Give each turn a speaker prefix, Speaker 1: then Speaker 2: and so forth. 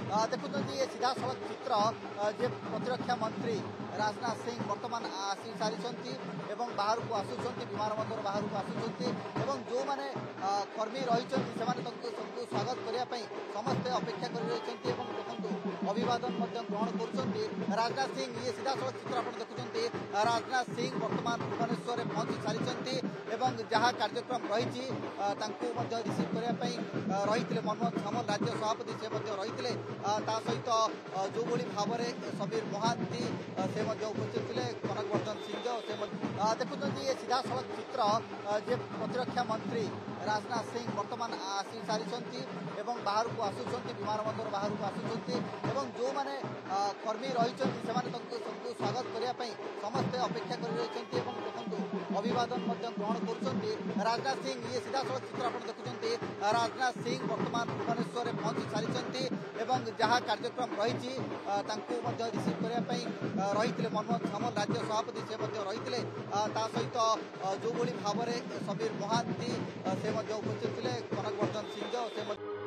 Speaker 1: देखुं ये सीधा सड़क चित्र जे प्रतिरक्षा मंत्री राजनाथ सिंह बर्तमान आसी सारी बाहर को आसुंच विमान बंदर बाहर को आसुंच जो मैंने कर्मी रही सबको स्वागत करने समस्ते अपेक्षा कर रही देखो अभिवादन ग्रहण कर राजनाथ सिंह ये सीधा सड़क चित्र आप देखुं राजनाथ सिंह बर्तमान भुवनेश्वर में पहुंची सारी जहाँ कार्यक्रम रही रिसीव करने रही मनमोहन सामल राज्य सभापति से रही सहित जो भाव में समीर महांती से उपस्थित थे कनकवर्धन सिंह से देखुं ये सीधा सड़क चित्र जे प्रतिरक्षा मंत्री राजनाथ सिंह बर्तमान आसी सारी बाहर को आसुंच विमान बंदर बाहर को आसुंच जो मैंने कर्मी रही सबको स्वागत करने समस्ते अपेक्षा कर रही देखो अभिवादन ग्रहण कर राजनाथ सिंह ये सीधा सड़क चित्र आप देखुं राजनाथ सिंह बर्तमान भुवनेश्वर में पहुंची सारी जहाँ कार्यक्रम रही रिसीव करने रही मनमोहन सामल राज्य सभापति से रही सहित जो भाव में समीर महांती से उपस्थित थे कनकवर्धन सिंह से